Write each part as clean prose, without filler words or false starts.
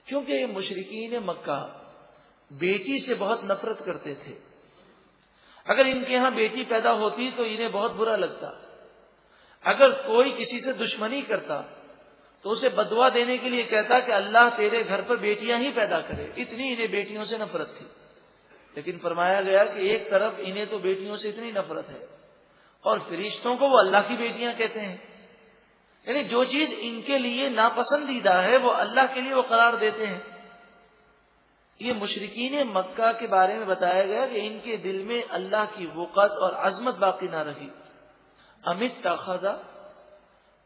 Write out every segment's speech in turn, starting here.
کیونکہ یہ مشرکین مکہ بیٹی سے بہت نفرت کرتے تھے. اگر ان کے ہاں بیٹی پیدا ہوتی تو انہیں بہت برا لگتا. اگر کوئی کسی سے دشمنی کرتا تو اسے بددعا دینے کے لیے کہتا کہ اللہ تیرے گھر پر بیٹیاں ہی پیدا کرے. اتنی انہیں بیٹیوں سے نفرت تھی. لیکن فرمایا گیا کہ ایک طرف انہیں تو بیٹیوں سے اتنی نفرت ہے اور فرشتوں کو وہ اللہ کی بیٹیاں کہتے ہیں. یعنی جو چیز ان کے لیے ناپسندیدہ ہے وہ اللہ کے لیے وہ قرار دیتے ہیں. یہ مشرکین مکہ کے بارے میں بتایا گیا کہ ان کے دل میں اللہ کی وقت اور عظمت باقی نہ رہی. امت تاخذ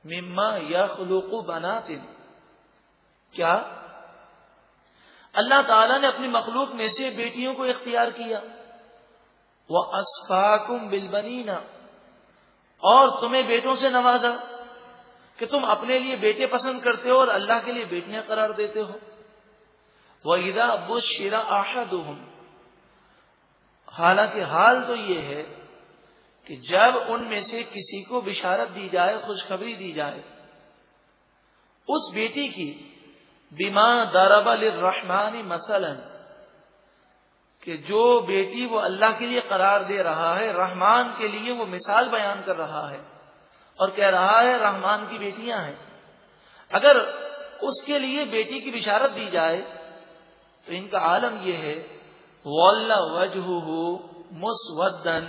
مما یخلق بنات، کیا اللہ تعالیٰ نے اپنی مخلوق میں سے بیٹیوں کو اختیار کیا. وَأَصْفَاكُمْ بِالْبَنِينَ، اور تمہیں بیٹوں سے نوازا کہ تم اپنے لیے بیٹے پسند کرتے ہو اور اللہ کے لیے بیٹیاں قرار دیتے ہو. وَإِذَا بُشِّرَ أَحَدُهُمْ، حالانکہ حال تو یہ ہے کہ جب ان میں سے کسی کو بشارت دی جائے، خوشخبری دی جائے اس بیٹی کی، بما ضرب للرحمن مثلا، کہ جو بیٹی وہ اللہ کے لیے قرار دے رہا ہے، رحمان کے لیے وہ مثال بیان کر رہا ہے اور کہہ رہا ہے رحمان کی بیٹیاں ہیں، اگر اس کے لیے بیٹی کی بشارت دی جائے تو ان کا عالم یہ ہے وَلَّ وَجْهُهُ مُسْوَدًّا،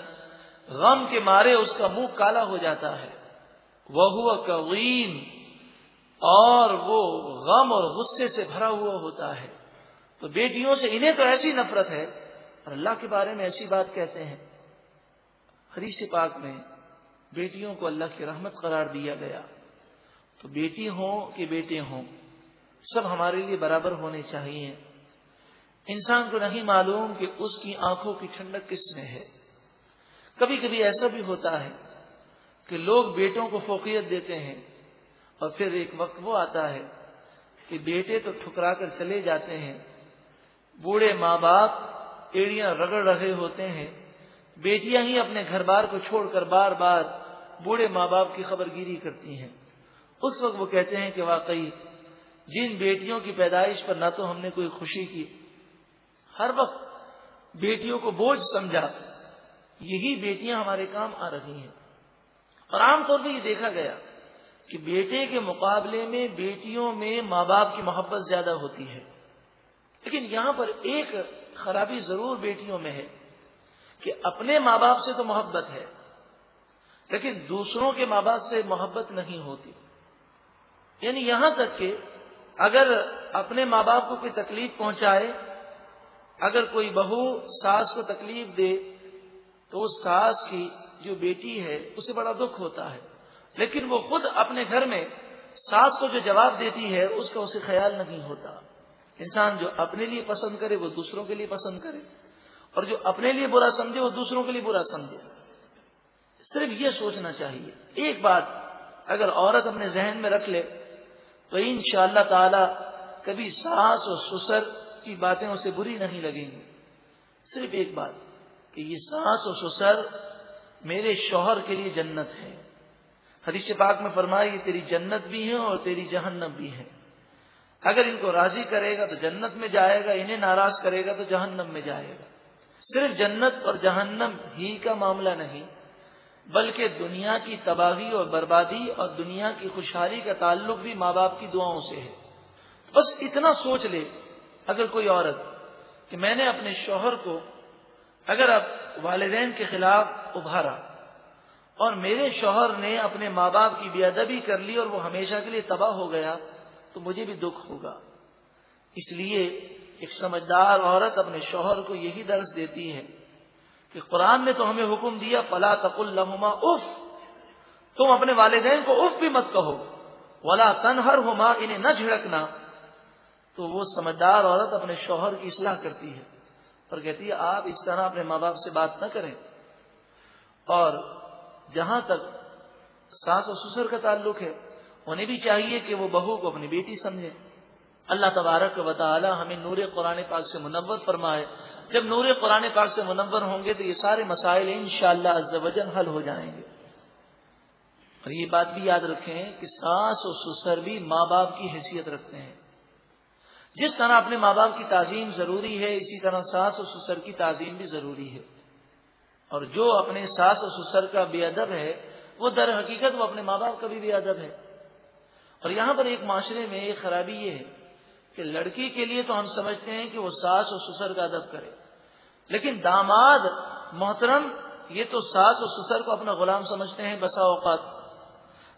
غم کے مارے اس کا منہ کالا ہو جاتا ہے. وَهُوَ كَظِيمٌ، اور وہ غم اور غصے سے بھرا ہوا ہوتا ہے. تو بیٹیوں سے انہیں تو ایسی نفرت ہے اور اللہ کے بارے میں ایسی بات کہتے ہیں. حدیث پاک میں بیٹیوں کو اللہ کی رحمت قرار دیا گیا. تو بیٹی ہوں کہ بیٹے ہوں سب ہمارے لیے برابر ہونے چاہیے. انسان کو نہیں معلوم کہ اس کی آنکھوں کی ٹھنڈک کس میں ہے. کبھی کبھی ایسا بھی ہوتا ہے کہ لوگ بیٹوں کو فوقیت دیتے ہیں اور پھر ایک وقت وہ آتا ہے کہ بیٹے تو ٹھکرا کر چلے جاتے ہیں، بوڑھے ماں باپ ایڑیاں رگڑ رہے ہوتے ہیں، بیٹیاں ہی اپنے گھر بار کو چھوڑ کر بار بار بوڑھے ماں باپ کی خبر گیری کرتی ہیں. اس وقت وہ کہتے ہیں کہ واقعی جن بیٹیوں کی پیدائش پر نہ تو ہم نے کوئی خوشی کی، ہر وقت بیٹیوں کو بوجھ سمجھا، یہی بیٹیاں ہمارے کام آ رہی ہیں. اور عام طور پہ یہ دیکھا گیا کہ بیٹے کے مقابلے میں بیٹیوں میں ماں باپ کی محبت زیادہ ہوتی ہے. لیکن یہاں پر ایک خرابی ضرور بیٹیوں میں ہے کہ اپنے ماں باپ سے تو محبت ہے لیکن دوسروں کے ماں باپ سے محبت نہیں ہوتی. یعنی یہاں تک کہ اگر اپنے ماں باپ کو کوئی تکلیف پہنچائے، اگر کوئی بہو ساس کو تکلیف دے تو اس ساس کی جو بیٹی ہے اسے بڑا دکھ ہوتا ہے، لیکن وہ خود اپنے گھر میں ساس کو جو جواب دیتی ہے اس کا اسے خیال نہیں ہوتا. انسان جو اپنے لیے پسند کرے وہ دوسروں کے لیے پسند کرے، اور جو اپنے لیے برا سمجھے وہ دوسروں کے لیے برا سمجھے. صرف یہ سوچنا چاہیے. ایک بات اگر عورت اپنے ذہن میں رکھ لے تو انشاءاللہ تعالی کبھی ساس اور سسر کی باتیں اسے بری نہیں لگیں گی. صرف ایک بات کہ یہ ساس اور سسر میرے شوہر کے لیے جنت ہے. حدیث پاک میں فرمایا یہ تیری جنت بھی ہے اور تیری جہنم بھی ہے. اگر ان کو راضی کرے گا تو جنت میں جائے گا، انہیں ناراض کرے گا تو جہنم میں جائے گا. صرف جنت اور جہنم ہی کا معاملہ نہیں بلکہ دنیا کی تباہی اور بربادی اور دنیا کی خوشحالی کا تعلق بھی ماں باپ کی دعاؤں سے ہے. بس اتنا سوچ لے اگر کوئی عورت کہ میں نے اپنے شوہر کو اگر اب والدین کے خلاف ابھارا اور میرے شوہر نے اپنے ماں باپ کی بے ادبی کر لی اور وہ ہمیشہ کے لیے تباہ ہو گیا تو مجھے بھی دکھ ہوگا. اس لیے ایک سمجھدار عورت اپنے شوہر کو یہی درس دیتی ہے کہ قرآن نے تو ہمیں حکم دیا فلا تقل لہما اف، تم اپنے والدین کو اف بھی مت کہو، ولا تنہرہما، انہیں نہ جھڑکنا. تو وہ سمجھدار عورت اپنے شوہر کی اصلاح کرتی ہے اور کہتی ہے آپ اس طرح اپنے ماں باپ سے بات نہ کریں. اور جہاں تک ساس اور سسر کا تعلق ہے انہیں بھی چاہیے کہ وہ بہو کو اپنی بیٹی سمجھے. اللہ تبارک و تعالی ہمیں نور قرآن پاک سے منور فرمائے. جب نور قرآن پاک سے منور ہوں گے تو یہ سارے مسائل انشاءاللہ عز و جل حل ہو جائیں گے. اور یہ بات بھی یاد رکھیں کہ ساس اور سسر بھی ماں باپ کی حیثیت رکھتے ہیں. جس طرح اپنے ماں باپ کی تعظیم ضروری ہے، اسی طرح ساس اور سسر کی تعظیم بھی ضروری ہے. اور جو اپنے ساس اور سسر کا بے ادب ہے وہ در حقیقت وہ اپنے ماں باپ کا بھی بے ادب ہے. اور یہاں پر ایک معاشرے میں ایک خرابی یہ ہے کہ لڑکی کے لیے تو ہم سمجھتے ہیں کہ وہ ساس اور سسر کا ادب کرے، لیکن داماد محترم یہ تو ساس اور سسر کو اپنا غلام سمجھتے ہیں. بسا اوقات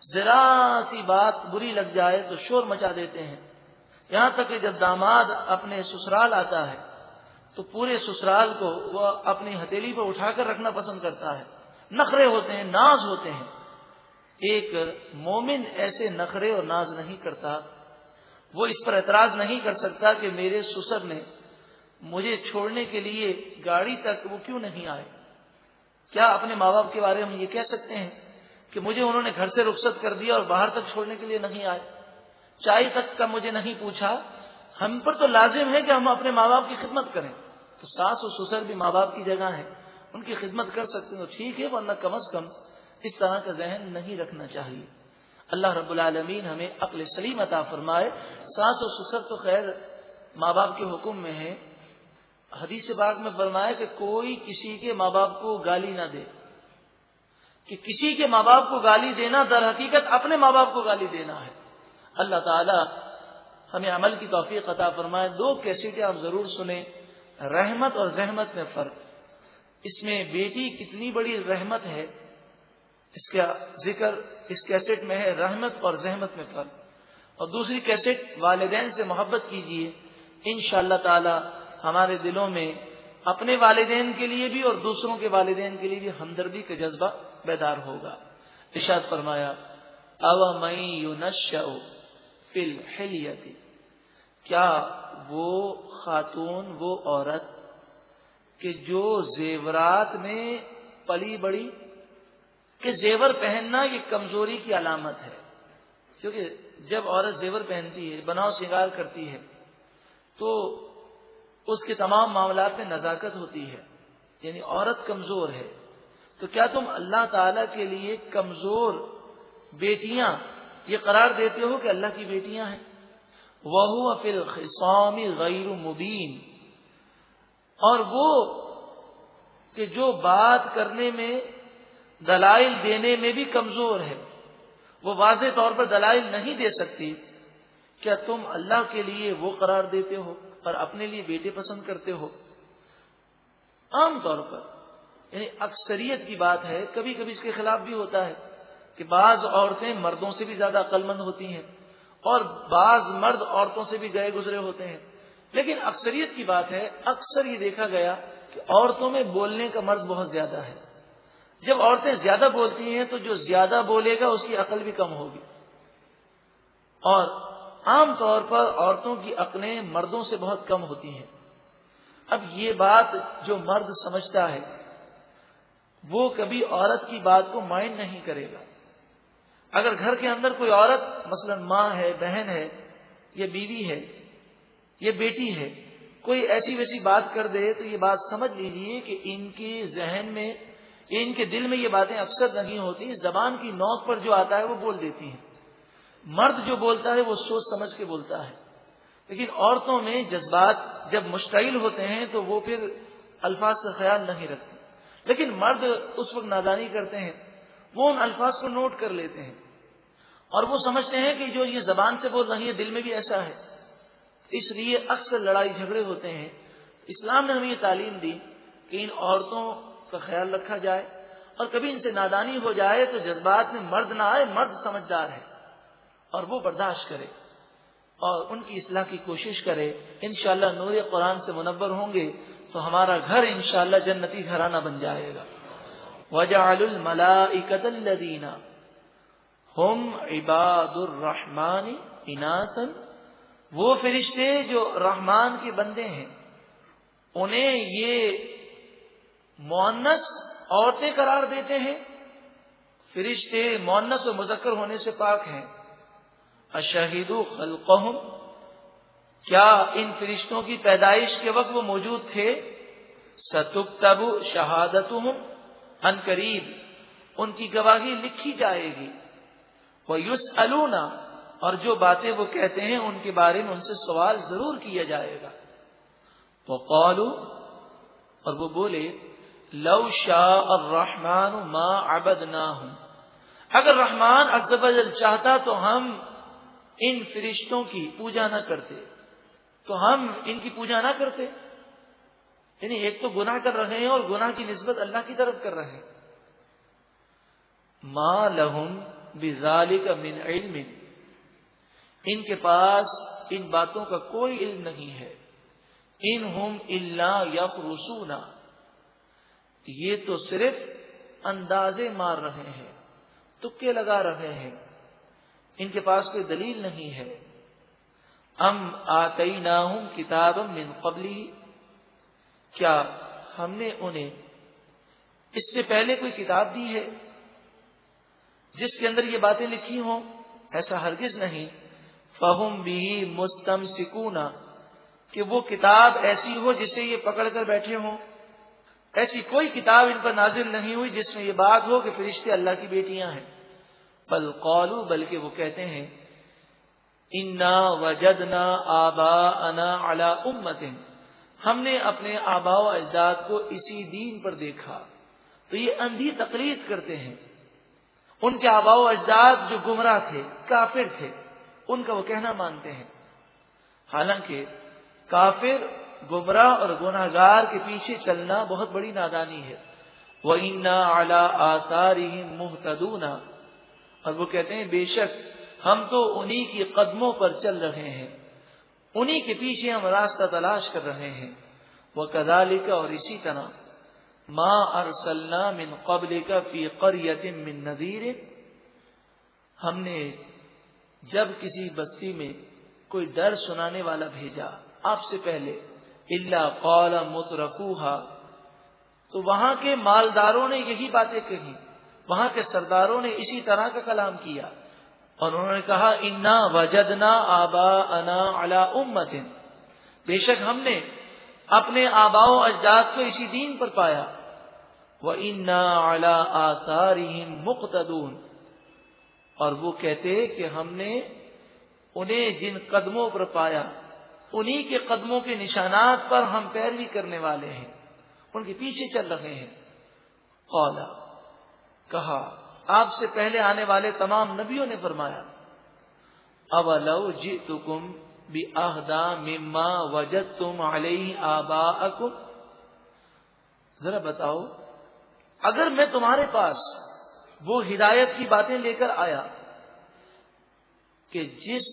ذرا سی بات بری لگ جائے تو شور مچا دیتے ہیں، یہاں تک کہ جب داماد اپنے سسرال آتا ہے تو پورے سسرال کو وہ اپنی ہتھیلی پر اٹھا کر رکھنا پسند کرتا ہے. نخرے ہوتے ہیں، ناز ہوتے ہیں. ایک مومن ایسے نخرے اور ناز نہیں کرتا. وہ اس پر اعتراض نہیں کر سکتا کہ میرے سسر نے مجھے چھوڑنے کے لیے گاڑی تک وہ کیوں نہیں آئے. کیا اپنے ماں باپ کے بارے میں ہم یہ کہہ سکتے ہیں کہ مجھے انہوں نے گھر سے رخصت کر دیا اور باہر تک چھوڑنے کے لیے نہیں آئے، چائے تک کا مجھے نہیں پوچھا؟ ہم پر تو لازم ہے کہ ہم اپنے ماں باپ کی خدمت کریں. تو ساس اور سسر بھی ماں باپ کی جگہ ہے، ان کی خدمت کر سکتے ہیں تو ٹھیک ہے، ورنہ کم از کم اس طرح کا ذہن نہیں رکھنا چاہیے. اللہ رب العالمین ہمیں عقل سلیم عطا فرمائے. ساس اور سسر تو خیر ماں باپ کے حکم میں ہے. حدیث پاک میں فرمایا کہ کوئی کسی کے ماں باپ کو گالی نہ دے، کہ کسی کے ماں باپ کو گالی دینا در حقیقت اپنے ماں باپ کو گالی دینا ہے. اللہ تعالی ہمیں عمل کی توفیق عطا فرمائے. 2 کیسٹیں آپ ضرور سنیں، رحمت اور زحمت میں فرق. اس میں بیٹی کتنی بڑی رحمت ہے اس کا ذکر اس کیسٹ میں ہے، رحمت اور زحمت میں فرق. اور دوسری کیسٹ والدین سے محبت کیجیے، انشاءاللہ تعالی ہمارے دلوں میں اپنے والدین کے لیے بھی اور دوسروں کے والدین کے لیے بھی ہمدردی کا جذبہ بیدار ہوگا. ارشاد فرمایا او من ينشأ فی الحلیۃ، کیا وہ خاتون، وہ عورت کہ جو زیورات میں پلی بڑی، کہ زیور پہننا یہ کمزوری کی علامت ہے. کیونکہ جب عورت زیور پہنتی ہے، بناؤ شنگار کرتی ہے، تو اس کے تمام معاملات میں نزاکت ہوتی ہے، یعنی عورت کمزور ہے. تو کیا تم اللہ تعالی کے لیے کمزور بیٹیاں یہ قرار دیتے ہو کہ اللہ کی بیٹیاں ہیں؟ وَهُوَ فِي الْخِصَامِ غَيْرُ مُبِينٍ، اور وہ کہ جو بات کرنے میں، دلائل دینے میں بھی کمزور ہے، وہ واضح طور پر دلائل نہیں دے سکتی. کیا تم اللہ کے لیے وہ قرار دیتے ہو اور اپنے لیے بیٹے پسند کرتے ہو؟ عام طور پر یعنی اکثریت کی بات ہے، کبھی کبھی اس کے خلاف بھی ہوتا ہے کہ بعض عورتیں مردوں سے بھی زیادہ عقل مند ہوتی ہیں اور بعض مرد عورتوں سے بھی گئے گزرے ہوتے ہیں. لیکن اکثریت کی بات ہے، اکثر یہ دیکھا گیا کہ عورتوں میں بولنے کا مرض بہت زیادہ ہے. جب عورتیں زیادہ بولتی ہیں تو جو زیادہ بولے گا اس کی عقل بھی کم ہوگی. اور عام طور پر عورتوں کی عقلیں مردوں سے بہت کم ہوتی ہیں. اب یہ بات جو مرد سمجھتا ہے وہ کبھی عورت کی بات کو مائنڈ نہیں کرے گا. اگر گھر کے اندر کوئی عورت مثلا ماں ہے، بہن ہے، یا بیوی ہے، یا بیٹی ہے، کوئی ایسی ویسی بات کر دے تو یہ بات سمجھ لیجیے کہ ان کے ذہن میں، ان کے دل میں یہ باتیں اکثر نہیں ہوتی، زبان کی نوک پر جو آتا ہے وہ بول دیتی ہیں. مرد جو بولتا ہے وہ سوچ سمجھ کے بولتا ہے. لیکن عورتوں میں جذبات جب مشتعل ہوتے ہیں تو وہ پھر الفاظ کا خیال نہیں رکھتے. لیکن مرد اس وقت نادانی کرتے ہیں، وہ ان الفاظ کو نوٹ کر لیتے ہیں اور وہ سمجھتے ہیں کہ جو یہ زبان سے بول رہی ہے دل میں بھی ایسا ہے. اس لیے اکثر لڑائی جھگڑے ہوتے ہیں. اسلام نے ہمیں یہ تعلیم دی کہ ان عورتوں کا خیال رکھا جائے اور کبھی ان سے نادانی ہو جائے تو جذبات میں مرد نہ آئے. مرد سمجھدار ہے اور وہ برداشت کرے اور ان کی اصلاح کی کوشش کرے. انشاءاللہ نور قرآن سے منور ہوں گے تو ہمارا گھر انشاءاللہ جنتی گھرانہ بن جائے گا. وَجَعَلُوا الْمَلَائِكَةَ الَّذِينَ هُمْ عِبَادُ الرَّحْمَنِ إِنَاثًا، وہ فرشتے جو رحمان کے بندے ہیں انہیں یہ مؤنث عورتیں قرار دیتے ہیں. فرشتے مؤنث و مذکر ہونے سے پاک ہیں. اشہدوا خلقہم، کیا ان فرشتوں کی پیدائش کے وقت وہ موجود تھے؟ ستکتب شہادتہم، ان قریب ان کی گواہی لکھی جائے گی. ویسألون، اور جو باتیں وہ کہتے ہیں ان کے بارے میں ان سے سوال ضرور کیا جائے گا. وقالوا، اور وہ بولے، لو شاء الرحمن ما عبدناہم، اگر رحمان عز و جل چاہتا تو ہم ان فرشتوں کی پوجا نہ کرتے، تو ہم ان کی پوجا نہ کرتے. یعنی ایک تو گناہ کر رہے ہیں اور گناہ کی نسبت اللہ کی طرف کر رہے ہیں. ما لہم بذالک من علم، ان کے پاس ان باتوں کا کوئی علم نہیں ہے. ان ہم الا یخرصون، یہ تو صرف اندازے مار رہے ہیں، تکے لگا رہے ہیں، ان کے پاس کوئی دلیل نہیں ہے. ام آتیناہم کتابا من قبلہ، کیا ہم نے انہیں اس سے پہلے کوئی کتاب دی ہے جس کے اندر یہ باتیں لکھی ہوں؟ ایسا ہرگز نہیں. فہم بہ مستمسکون، کہ وہ کتاب ایسی ہو جسے یہ پکڑ کر بیٹھے ہوں. ایسی کوئی کتاب ان پر نازل نہیں ہوئی جس میں یہ بات ہو کہ فرشتے اللہ کی بیٹیاں ہیں. بل قالوا، بلکہ وہ کہتے ہیں، انا وجدنا آباءنا علی امۃ، ہم نے اپنے آباء و اجداد کو اسی دین پر دیکھا. تو یہ اندھی تقلید کرتے ہیں. ان کے آباء و اجداد جو گمراہ تھے، کافر تھے، ان کا وہ کہنا مانتے ہیں. حالانکہ کافر، گمراہ اور گناہگار کے پیچھے چلنا بہت بڑی نادانی ہے. وَإِنَّا عَلَىٰ آثَارِهِمْ مُهْتَدُونَ، اور وہ کہتے ہیں بے شک ہم تو انہی کی قدموں پر چل رہے ہیں، انہی کے پیچھے ہم راستہ تلاش کر رہے ہیں. وَكَذَلِكَ، اور اسی طرح، مَا أَرْسَلْنَا مِن قَبْلِكَ فِي قَرْيَةٍ مِّن نَذِيرٍ، ہم نے جب کسی بستی میں کوئی ڈر سنانے والا بھیجا آپ سے پہلے، إِلَّا قَالَ مُتْرَفُوهَا، تو وہاں کے مالداروں نے یہی باتیں کہی، وہاں کے سرداروں نے اسی طرح کا کلام کیا، اور انہوں نے کہا انا وجدنا آباءنا علی امۃ، بے شک ہم نے اپنے آباء و اجداد کو اسی دین پر پایا. وَإِنَّا عَلَىٰ آثَارِهِمْ مُقْتَدُونَ، اور وہ کہتے کہ ہم نے انہیں جن قدموں پر پایا انہی کے قدموں کے نشانات پر ہم پیروی کرنے والے ہیں، ان کے پیچھے چل رہے ہیں. قال، کہا آپ سے پہلے آنے والے تمام نبیوں نے فرمایا، اولو جئتکم بأہدی مما وجدتم علیہ آباءکم، ذرا بتاؤ اگر میں تمہارے پاس وہ ہدایت کی باتیں لے کر آیا کہ جس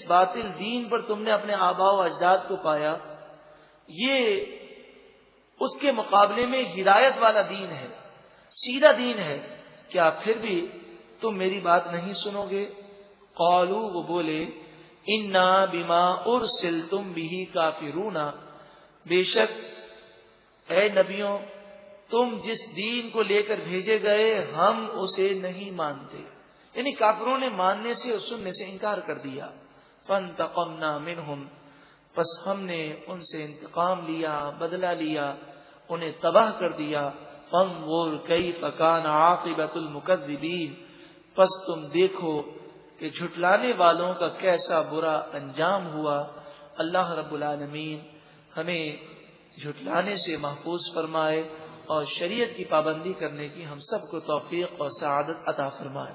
باطل دین پر تم نے اپنے آباء و اجداد کو پایا، یہ اس کے مقابلے میں ہدایت والا دین ہے، سیدھا دین ہے، کیا پھر بھی تم میری بات نہیں سنو گے؟ قالوا، وہ بولے، انا بما ارسلتم به کافرون، بے شک اے نبیوں تم جس دین کو لے کر بھیجے گئے ہم اسے نہیں مانتے. یعنی کافروں نے ماننے سے اور سننے سے انکار کر دیا. فانتقمنا منہم، پس ہم نے ان سے انتقام لیا، بدلہ لیا، انہیں تباہ کر دیا. فانظر کیف کان عاقبۃ المکذبین، پس تم دیکھو کہ جھٹلانے والوں کا کیسا برا انجام ہوا. اللہ رب العالمین ہمیں جھٹلانے سے محفوظ فرمائے اور شریعت کی پابندی کرنے کی ہم سب کو توفیق اور سعادت عطا فرمائے.